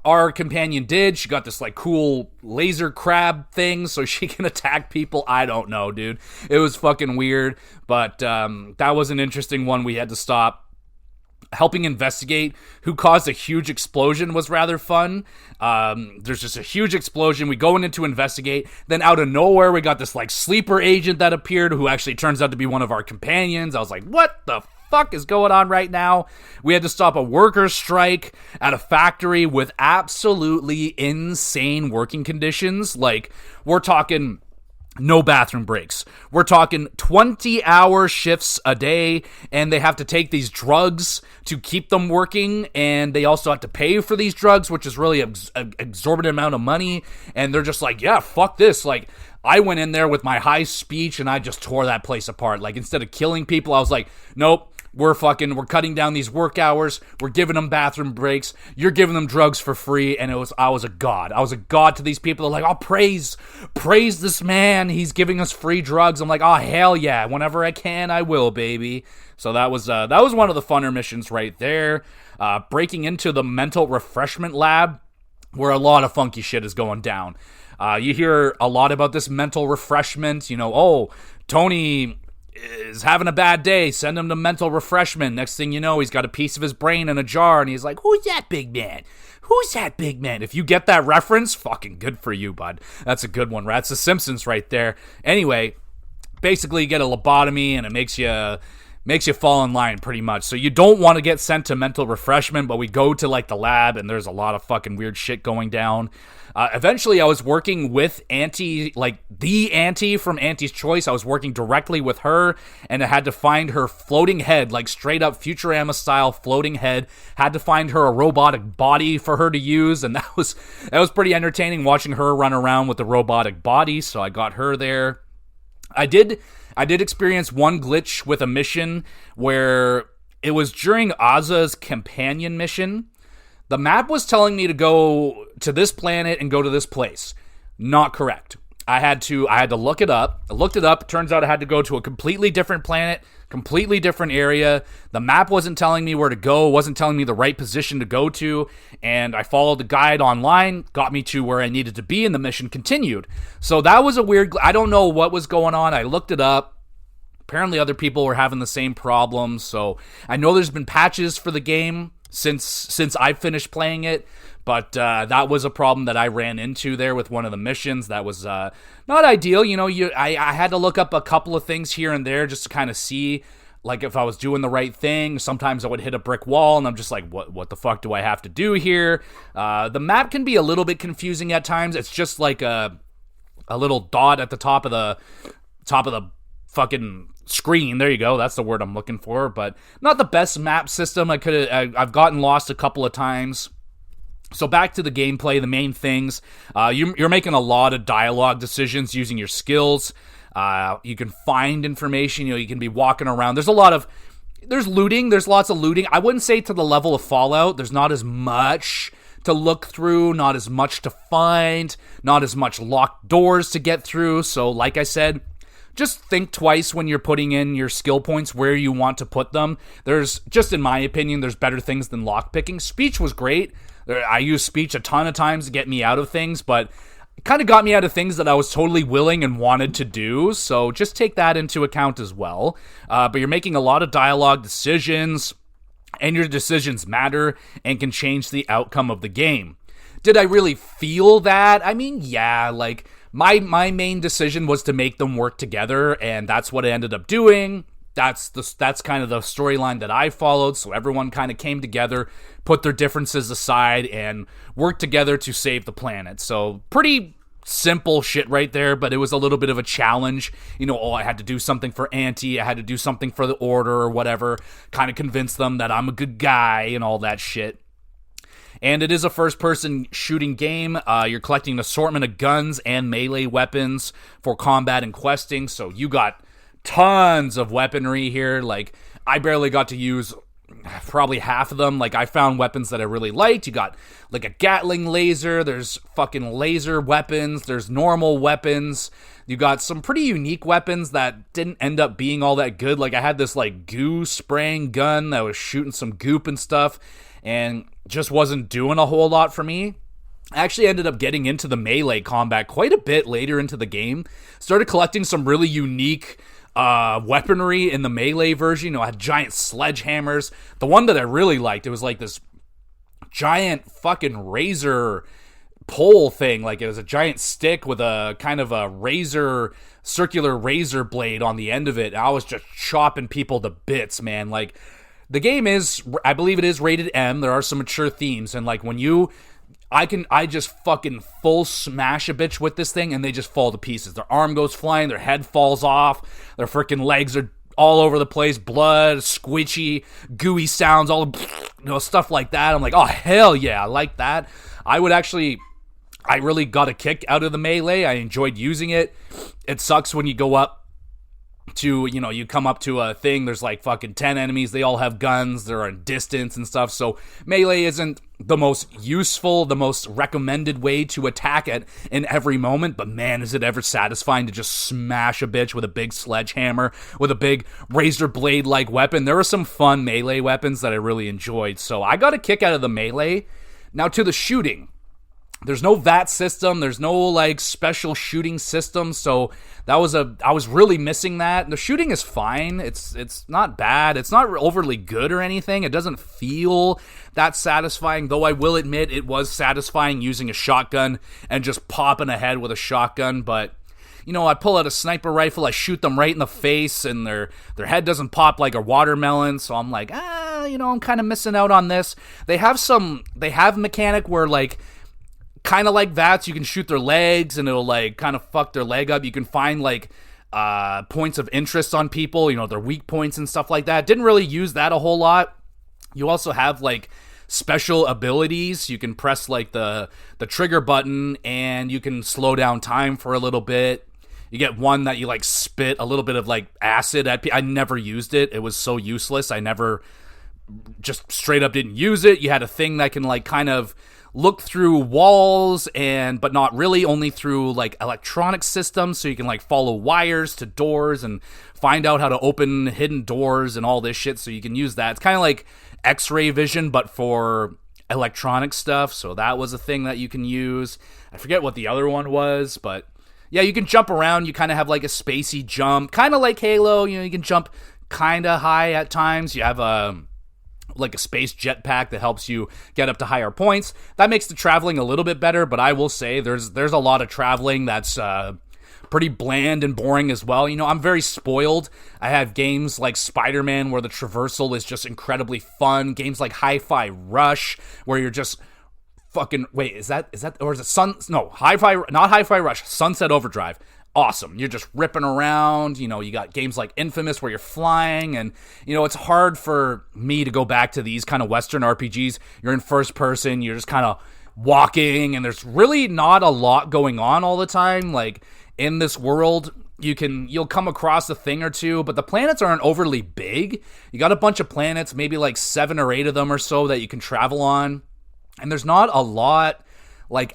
our companion did. She got this, like, cool laser crab thing so she can attack people. I don't know, dude. It was fucking weird, but that was an interesting one we had to stop. Helping investigate who caused a huge explosion was rather fun. There's just a huge explosion. We go in to investigate. Then out of nowhere, we got this, like, sleeper agent that appeared who actually turns out to be one of our companions. I was like, what the fuck is going on right now? We had to stop a workers' strike at a factory with absolutely insane working conditions. Like, we're talking no bathroom breaks. We're talking 20-hour shifts a day, and they have to take these drugs to keep them working, and they also have to pay for these drugs, which is really an exorbitant amount of money. And they're just like, yeah, fuck this. Like, I went in there with my high speech, and I just tore that place apart. Like, instead of killing people, I was like, nope. We're cutting down these work hours. We're giving them bathroom breaks. You're giving them drugs for free. And I was a god. I was a god to these people. They're like, oh, praise this man. He's giving us free drugs. I'm like, oh, hell yeah. Whenever I can, I will, baby. So that was one of the funner missions right there. Breaking into the mental refreshment lab where a lot of funky shit is going down. You hear a lot about this mental refreshment. Tony is having a bad day, send him to mental refreshment. Next thing you know, he's got a piece of his brain in a jar, and he's like, who's that big man? Who's that big man? If you get that reference, fucking good for you, bud. That's a good one, right? That's The Simpsons right there. Anyway, basically you get a lobotomy, and it makes you makes you fall in line pretty much. So you don't want to get sent to mental refreshment, but we go to like the lab and there's a lot of fucking weird shit going down. Eventually I was working with Auntie, like the Auntie from Auntie's Choice. I was working directly with her, and I had to find her floating head, like straight up Futurama style floating head. Had to find her a robotic body for her to use, and that was pretty entertaining watching her run around with the robotic body. So I got her there. I did experience one glitch with a mission where it was during Aza's companion mission. The map was telling me to go to this planet and go to this place. Not correct. I had to look it up. I looked it up. It turns out I had to go to a completely different planet, completely different area. The map wasn't telling me where to go, wasn't telling me the right position to go to, and I followed the guide online, got me to where I needed to be, and the mission continued. So that was a weird... I don't know what was going on. I looked it up. Apparently other people were having the same problems, so I know there's been patches for the game since I finished playing it, but that was a problem that I ran into there with one of the missions. That was not ideal. You know, I had to look up a couple of things here and there just to kind of see, like, if I was doing the right thing. Sometimes I would hit a brick wall, and I'm just like, what the fuck do I have to do here? The map can be a little bit confusing at times. It's just like a little dot at the top of the fucking screen. There you go. That's the word I'm looking for. But not the best map system. I've gotten lost a couple of times. So back to the gameplay, the main things. You're making a lot of dialogue decisions using your skills. You can find information. You know, you can be walking around. There's looting. There's lots of looting. I wouldn't say to the level of Fallout. There's not as much to look through, not as much to find, not as much locked doors to get through. So like I said, just think twice when you're putting in your skill points where you want to put them. There's, just in my opinion, there's better things than lockpicking. Speech was great. I used speech a ton of times to get me out of things, but it kind of got me out of things that I was totally willing and wanted to do, so just take that into account as well. But you're making a lot of dialogue decisions, and your decisions matter and can change the outcome of the game. Did I really feel that? I mean, yeah, like... My main decision was to make them work together, and that's what I ended up doing. That's kind of the storyline that I followed, so everyone kind of came together, put their differences aside, and worked together to save the planet. So pretty simple shit right there, but it was a little bit of a challenge. You know, I had to do something for Auntie, I had to do something for the Order or whatever, kind of convince them that I'm a good guy and all that shit. And it is a first-person shooting game. You're collecting an assortment of guns and melee weapons for combat and questing, so you got tons of weaponry here. Like, I barely got to use probably half of them. Like, I found weapons that I really liked. You got, like, a Gatling laser. There's fucking laser weapons. There's normal weapons. You got some pretty unique weapons that didn't end up being all that good. Like, I had this, like, goo spraying gun that was shooting some goop and stuff, and just wasn't doing a whole lot for me. I actually ended up getting into the melee combat quite a bit later into the game. Started collecting some really unique weaponry in the melee version. You know, I had giant sledgehammers. The one that I really liked, it was like this giant fucking razor pole thing. Like, it was a giant stick with a kind of a circular razor blade on the end of it. I was just chopping people to bits, man. Like, the game is, I believe it is rated M. There are some mature themes, and like when I just fucking full smash a bitch with this thing, and they just fall to pieces. Their arm goes flying, their head falls off, their freaking legs are all over the place, blood, squishy, gooey sounds, all, you know, stuff like that. I'm like, oh, hell yeah, I like that. I really got a kick out of the melee. I enjoyed using it. It sucks when you go up to, you know, you come up to a thing, there's like fucking 10 enemies, they all have guns, they're on distance and stuff, so melee isn't the most useful, the most recommended way to attack it in every moment, but man, is it ever satisfying to just smash a bitch with a big sledgehammer, with a big razor blade like weapon. There were some fun melee weapons that I really enjoyed, so I got a kick out of the melee. Now to the shooting. There's no VAT system, there's no like special shooting system, so I was really missing that. The shooting is fine, it's not bad, it's not overly good or anything, it doesn't feel that satisfying, though I will admit it was satisfying using a shotgun and just popping ahead with a shotgun, but I pull out a sniper rifle, I shoot them right in the face, and their head doesn't pop like a watermelon. So I'm like, I'm kind of missing out on this. They have a mechanic where like, kind of like that, so you can shoot their legs and it'll like kind of fuck their leg up. You can find like points of interest on people, their weak points and stuff like that. Didn't really use that a whole lot. You also have like special abilities. You can press like the trigger button and you can slow down time for a little bit. You get one that you like spit a little bit of like acid at people. I never used it. It was so useless. I never just straight up didn't use it. You had a thing that can like kind of look through walls but not really, only through like electronic systems, so you can like follow wires to doors and find out how to open hidden doors and all this shit, so you can use that. It's kind of like X-ray vision but for electronic stuff, so that was a thing that you can use. I forget what the other one was, but yeah, you can jump around. You kind of have like a spacey jump, kind of like Halo. You can jump kind of high at times. You have like a space jetpack that helps you get up to higher points. That makes the traveling a little bit better, but I will say there's a lot of traveling that's pretty bland and boring as well. I'm very spoiled. I have games like Spider-Man where the traversal is just incredibly fun. Games like Hi-Fi Rush where you're just fucking, wait, is that, or is it not Hi-Fi Rush, Sunset Overdrive. Awesome. You're just ripping around. You got games like Infamous where you're flying, and it's hard for me to go back to these kind of Western RPGs. You're in first person, you're just kind of walking, and there's really not a lot going on all the time. Like in this world, you'll come across a thing or two, but the planets aren't overly big. You got a bunch of planets, maybe like 7 or 8 of them or so that you can travel on, and there's not a lot like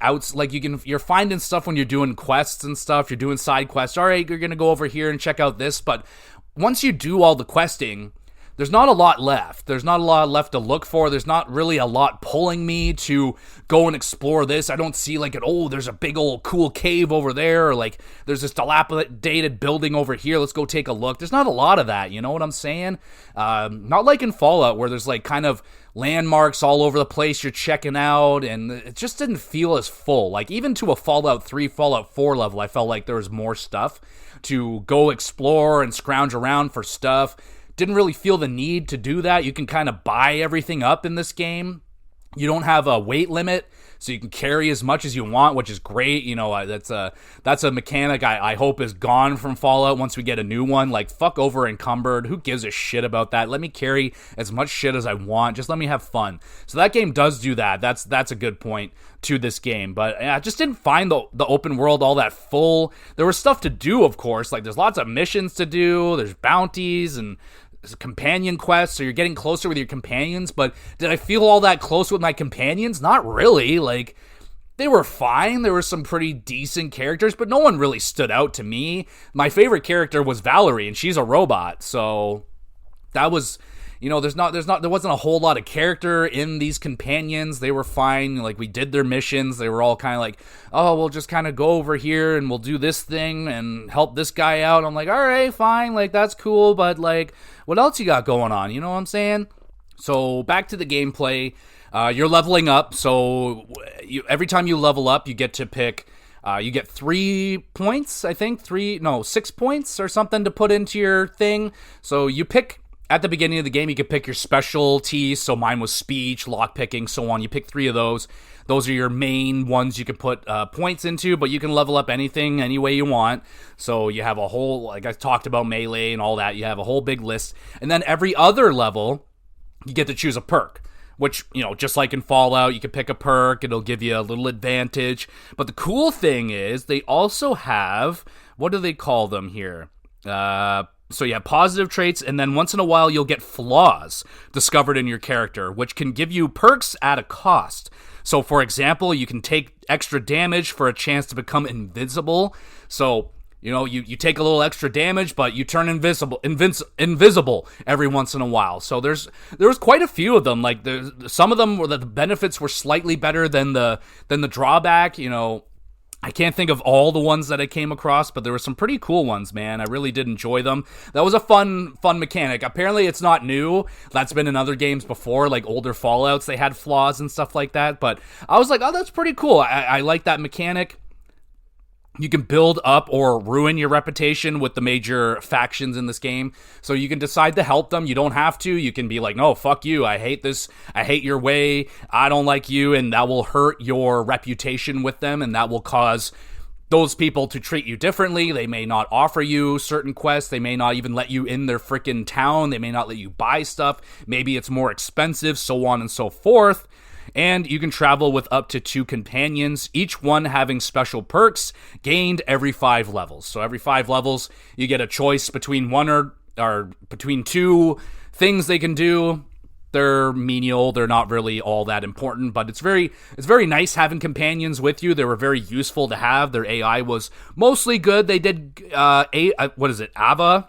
you're finding stuff when you're doing quests and stuff. You're doing side quests. All right, you're gonna go over here and check out this, but once you do all the questing, there's not a lot left. There's not a lot left to look for. There's not really a lot pulling me to go and explore this. I don't see like there's a big old cool cave over there, or like there's this dilapidated building over here. Let's go take a look. There's not a lot of that. You know what I'm saying? Not like in Fallout where there's like kind of landmarks all over the place you're checking out, and it just didn't feel as full. Like even to a Fallout 3, Fallout 4 level, I felt like there was more stuff to go explore and scrounge around for stuff. Didn't really feel the need to do that. You can kind of buy everything up in this game. You don't have a weight limit, so you can carry as much as you want, which is great. That's a mechanic I hope is gone from Fallout once we get a new one. Like, fuck over encumbered. Who gives a shit about that? Let me carry as much shit as I want. Just let me have fun. So that game does do that. That's a good point to this game. But I just didn't find the open world all that full. There was stuff to do, of course. Like, there's lots of missions to do. There's bounties and companion quests, so you're getting closer with your companions. But did I feel all that close with my companions? Not really. Like, they were fine. There were some pretty decent characters, but no one really stood out to me. My favorite character was Valerie, and she's a robot, so that was, there wasn't a whole lot of character in these companions. They were fine. Like, we did their missions. They were all kind of like, oh, we'll just kind of go over here and we'll do this thing and help this guy out. I'm like, all right, fine. Like, that's cool. But like, what else you got going on? You know what I'm saying? So back to the gameplay. You're leveling up. So every time you level up, you get to pick, you get 3 points, I think 6 points or something to put into your thing. So you pick, at the beginning of the game, you can pick your specialties. So mine was speech, lockpicking, so on. You pick 3 of those. Those are your main ones you can put points into, but you can level up anything any way you want. So you have a whole, like I talked about, melee and all that. You have a whole big list. And then every other level, you get to choose a perk, which, just like in Fallout, you can pick a perk. It'll give you a little advantage. But the cool thing is they also have, what do they call them here? So you have positive traits, and then once in a while you'll get flaws discovered in your character, which can give you perks at a cost. So, for example, you can take extra damage for a chance to become invisible. So, you take a little extra damage, but you turn invisible every once in a while. So there was quite a few of them. Like some of them were the benefits were slightly better than the drawback. I can't think of all the ones that I came across, but there were some pretty cool ones, man. I really did enjoy them. That was a fun mechanic. Apparently, it's not new. That's been in other games before, like older Fallouts. They had flaws and stuff like that. But I was like, oh, that's pretty cool. I like that mechanic. You can build up or ruin your reputation with the major factions in this game. So you can decide to help them. You don't have to. You can be like, no, fuck you. I hate this. I hate your way. I don't like you. And that will hurt your reputation with them. And that will cause those people to treat you differently. They may not offer you certain quests. They may not even let you in their freaking town. They may not let you buy stuff. Maybe it's more expensive, so on and so forth. And you can travel with up to 2 companions, each one having special perks gained every 5 levels. So every 5 levels, you get a choice between one or between 2 things they can do. They're menial. They're not really all that important, but it's very nice having companions with you. They were very useful to have. Their AI was mostly good. They did Ava.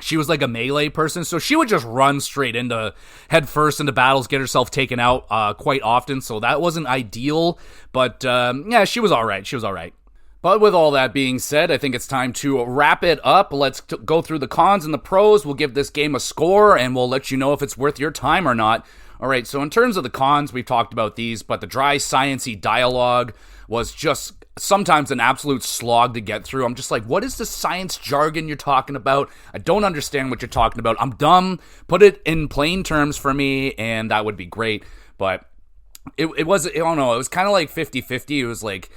She was like a melee person, so she would just run straight head first into battles, get herself taken out quite often, so that wasn't ideal, but yeah, she was alright. But with all that being said, I think it's time to wrap it up. Let's go through the cons and the pros. We'll give this game a score, and we'll let you know if it's worth your time or not. Alright, so in terms of the cons, we've talked about these, but the dry, science-y dialogue was just sometimes an absolute slog to get through. I'm just like, what is the science jargon you're talking about? I don't understand what you're talking about. I'm dumb. Put it in plain terms for me, and that would be great. But it was, I don't know, it was kind of like 50-50. It was like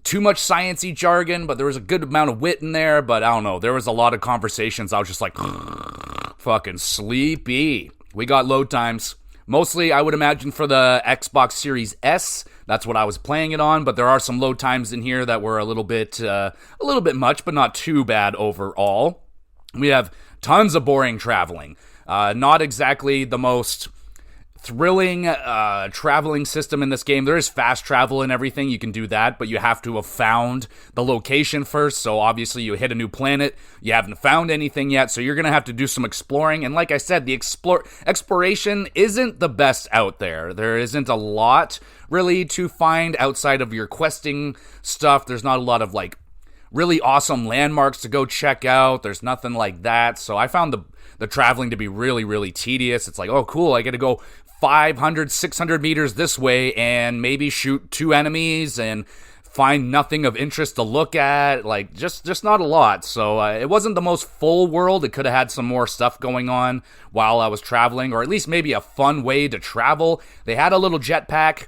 too much science-y jargon, but there was a good amount of wit in there. But I don't know, there was a lot of conversations. I was just like, fucking sleepy. We got load times. Mostly, I would imagine, for the Xbox Series S. That's what I was playing it on, but there are some load times in here that were a little bit much, but not too bad overall. We have tons of boring traveling. Not exactly the most thrilling traveling system in this game. There is fast travel and everything. You can do that, but you have to have found the location first. So obviously you hit a new planet. You haven't found anything yet, so you're going to have to do some exploring. And like I said, the exploration isn't the best out there. There isn't a lot really to find outside of your questing stuff. There's not a lot of like really awesome landmarks to go check out. There's nothing like that. So I found the traveling to be really, really tedious. It's like, oh, cool, I get to go 500, 600 meters this way and maybe shoot 2 enemies and find nothing of interest to look at. Like, just not a lot. So it wasn't the most full world. It could have had some more stuff going on while I was traveling, or at least maybe a fun way to travel. They had a little jetpack,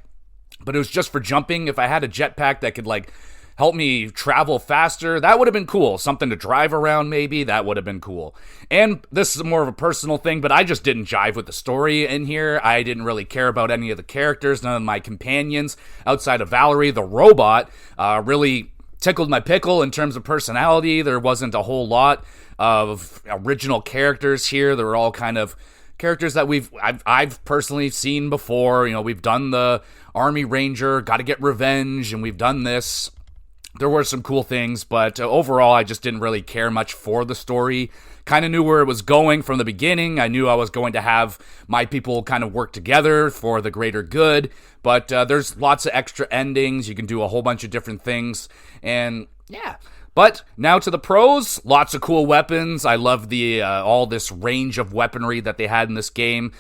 but it was just for jumping. If I had a jetpack that could, like, help me travel faster, that would have been cool. Something to drive around, maybe. That would have been cool. And this is more of a personal thing, but I just didn't jive with the story in here. I didn't really care about any of the characters. None of my companions, outside of Valerie, the robot, really tickled my pickle in terms of personality. There wasn't a whole lot of original characters here. They were all kind of characters that I've personally seen before. You know, we've done the Army Ranger, got to get revenge, and we've done this. There were some cool things, but overall, I just didn't really care much for the story. Kind of knew where it was going from the beginning. I knew I was going to have my people kind of work together for the greater good, but there's lots of extra endings. You can do a whole bunch of different things, and yeah. But now to the pros. Lots of cool weapons. I love the all this range of weaponry that they had in this game.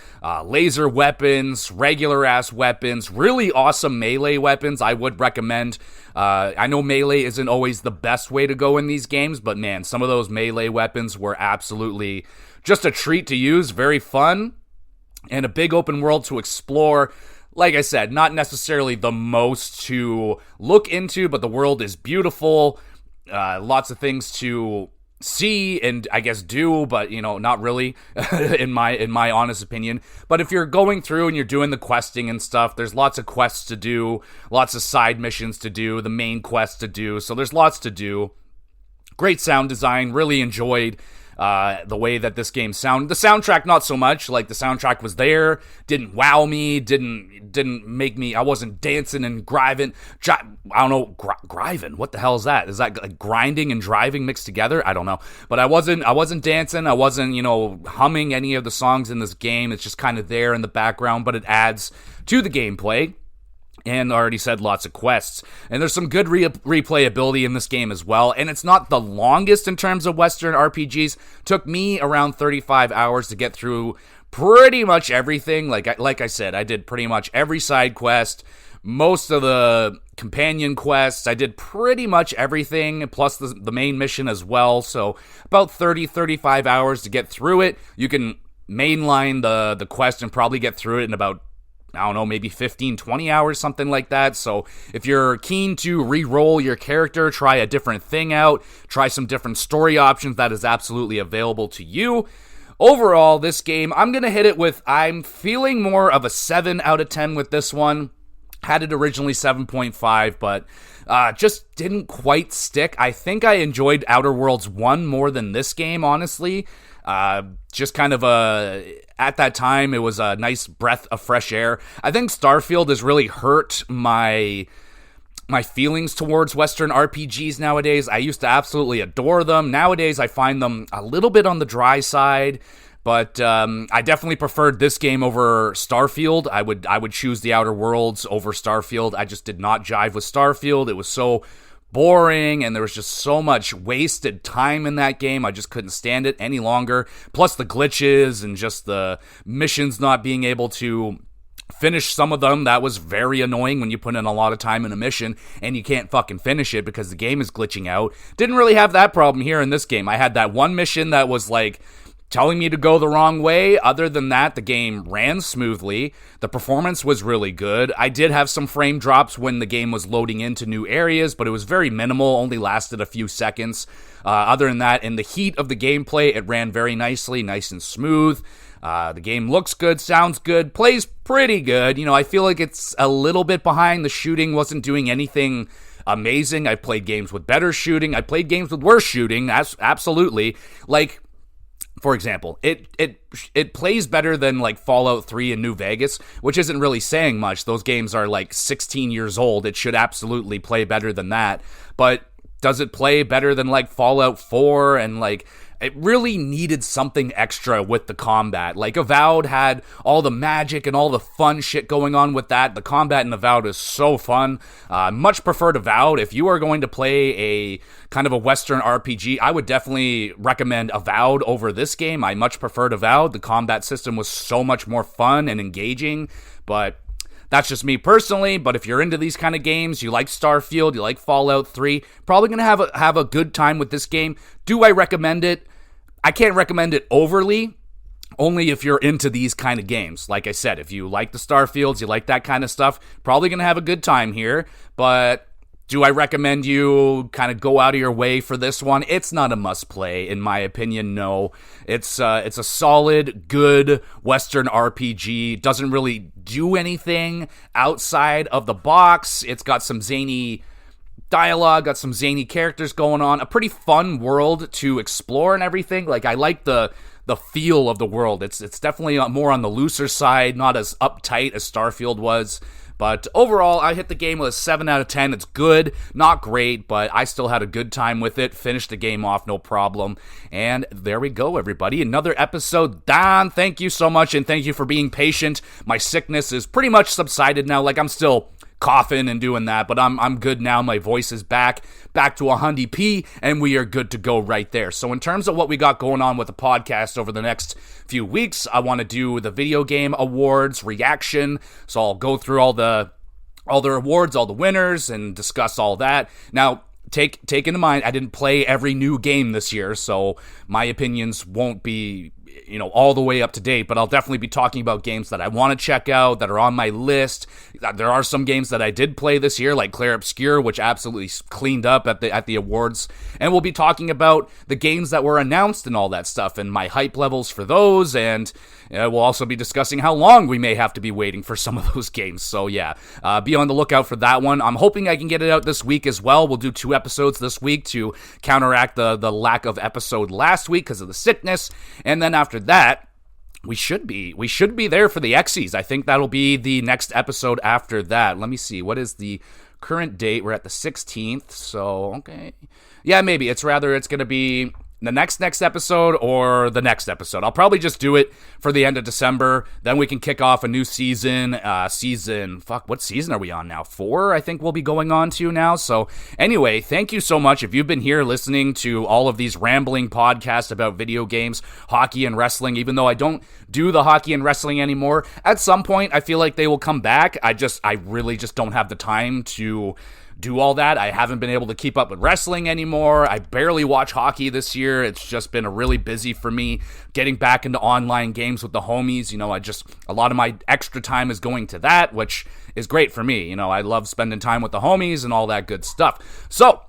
Laser weapons, regular ass weapons, really awesome melee weapons. I would recommend. I know melee isn't always the best way to go in these games, but man, some of those melee weapons were absolutely just a treat to use. Very fun, and a big open world to explore. Like I said, not necessarily the most to look into, but the world is beautiful. Lots of things to see and I guess do, but you know, not really in my honest opinion. But if you're going through and you're doing the questing and stuff, there's lots of quests to do, lots of side missions to do, the main quest to do. So there's lots to do. Great sound design. Really enjoyed the way that this game sounded. The soundtrack, not so much. Like, the soundtrack was there, didn't wow me, didn't make me, I wasn't dancing and griving. I don't know, griving, what the hell is that? Is that like grinding and driving mixed together? I don't know. But I wasn't dancing, I wasn't, humming any of the songs in this game. It's just kind of there in the background, but it adds to the gameplay. And already said, lots of quests. And there's some good replayability in this game as well. And it's not the longest in terms of Western RPGs. Took me around 35 hours to get through pretty much everything. Like I said, I did pretty much every side quest, most of the companion quests. I did pretty much everything, plus the main mission as well. So about 35 hours to get through it. You can mainline the quest and probably get through it in about, I don't know, maybe 15, 20 hours, something like that. So if you're keen to re-roll your character, try a different thing out, try some different story options, that is absolutely available to you. Overall, this game, I'm going to hit it with, I'm feeling more of a 7 out of 10 with this one. Had it originally 7.5, but just didn't quite stick. I think I enjoyed Outer Worlds 1 more than this game, honestly. Just kind of at that time, it was a nice breath of fresh air. I think Starfield has really hurt my feelings towards Western RPGs nowadays. I used to absolutely adore them. Nowadays, I find them a little bit on the dry side. But I definitely preferred this game over Starfield. I would choose the Outer Worlds over Starfield. I just did not jive with Starfield. It was so boring, and there was just so much wasted time in that game. I just couldn't stand it any longer. Plus the glitches and just the missions not being able to finish some of them. That was very annoying when you put in a lot of time in a mission and you can't fucking finish it because the game is glitching out. Didn't really have that problem here in this game. I had that one mission that was like telling me to go the wrong way. Other than that, the game ran smoothly. The performance was really good. I did have some frame drops when the game was loading into new areas, but it was very minimal, only lasted a few seconds. Other than that, in the heat of the gameplay, it ran very nicely, nice and smooth. The game looks good, sounds good, plays pretty good. You know, I feel like it's a little bit behind. The shooting wasn't doing anything amazing. I played games with better shooting. I played games with worse shooting, absolutely. Like, for example, it plays better than like Fallout 3 and New Vegas, which isn't really saying much. Those games are like 16 years old. It should absolutely play better than that. But does it play better than like Fallout 4 and like... It really needed something extra with the combat. Like, Avowed had all the magic and all the fun shit going on with that. The combat in Avowed is so fun. Much preferred Avowed. If you are going to play a kind of a Western RPG, I would definitely recommend Avowed over this game. I much preferred Avowed. The combat system was so much more fun and engaging, but... That's just me personally, but if you're into these kind of games, you like Starfield, you like Fallout 3, probably going to have a good time with this game. Do I recommend it? I can't recommend it overly, only if you're into these kind of games. Like I said, if you like the Starfields, you like that kind of stuff, probably going to have a good time here, but... Do I recommend you kind of go out of your way for this one? It's not a must-play, in my opinion, no. It's a solid, good Western RPG. Doesn't really do anything outside of the box. It's got some zany dialogue, got some zany characters going on. A pretty fun world to explore and everything. Like, I like the feel of the world. It's definitely more on the looser side, not as uptight as Starfield was. But overall, I hit the game with a 7 out of 10. It's good, not great, but I still had a good time with it. Finished the game off, no problem. And there we go, everybody. Another episode done. Thank you so much, and thank you for being patient. My sickness is pretty much subsided now. Like, I'm still coughing and doing that, but I'm good now. My voice is back to 100p, and we are good to go right there. So in terms of what we got going on with the podcast over the next few weeks, I want to do the video game awards reaction. So I'll go through all the awards, all the winners, and discuss all that. Now, take into mind, I didn't play every new game this year, so my opinions won't be, you know, all the way up to date, but I'll definitely be talking about games that I want to check out, that are on my list. There are some games that I did play this year, like Clair Obscur, which absolutely cleaned up at the awards, and we'll be talking about the games that were announced and all that stuff, and my hype levels for those, and we'll also be discussing how long we may have to be waiting for some of those games. So yeah, be on the lookout for that one. I'm hoping I can get it out this week as well. We'll do 2 episodes this week to counteract the lack of episode last week because of the sickness, and then after that, we should be there for the X's. I think that'll be the next episode after that. Let me see. What is the current date? We're at the 16th. So, okay. Yeah, maybe. It's going to be the next episode or the next episode. I'll probably just do it for the end of December. Then we can kick off a new season. What season are we on now? 4, I think we'll be going on to now. So anyway, thank you so much. If you've been here listening to all of these rambling podcasts about video games, hockey, and wrestling, even though I don't do the hockey and wrestling anymore, at some point I feel like they will come back. I really just don't have the time to do all that. I haven't been able to keep up with wrestling anymore. I barely watch hockey this year. It's just been really busy for me getting back into online games with the homies. A lot of my extra time is going to that, which is great for me. I love spending time with the homies and all that good stuff. So,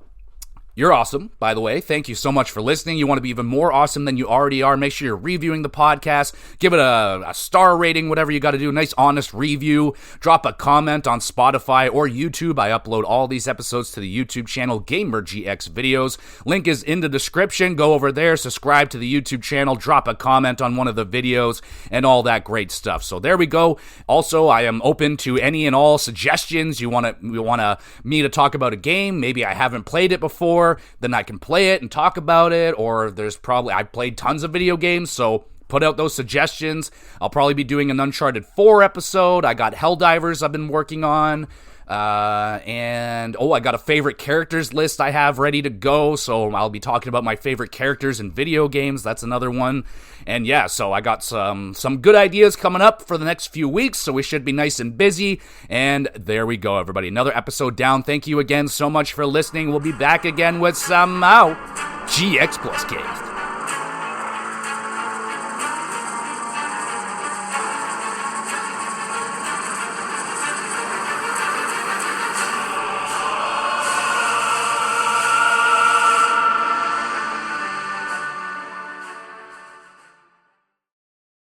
you're awesome, by the way. Thank you so much for listening. You want to be even more awesome than you already are. Make sure you're reviewing the podcast. Give it a star rating, whatever you got to do. A nice, honest review. Drop a comment on Spotify or YouTube. I upload all these episodes to the YouTube channel, GamerGX Videos. Link is in the description. Go over there, subscribe to the YouTube channel, drop a comment on one of the videos, and all that great stuff. So there we go. Also, I am open to any and all suggestions. You want me to talk about a game. Maybe I haven't played it before. Then I can play it and talk about it, or I've played tons of video games, so put out those suggestions. I'll probably be doing an Uncharted 4 episode. I got Helldivers I've been working on, I got a favorite characters list I have ready to go, so I'll be talking about my favorite characters in video games. That's another one. And yeah, so I got some good ideas coming up for the next few weeks, so we should be nice and busy. And there we go, everybody. Another episode down. Thank you again so much for listening. We'll be back again with some GX Plus games.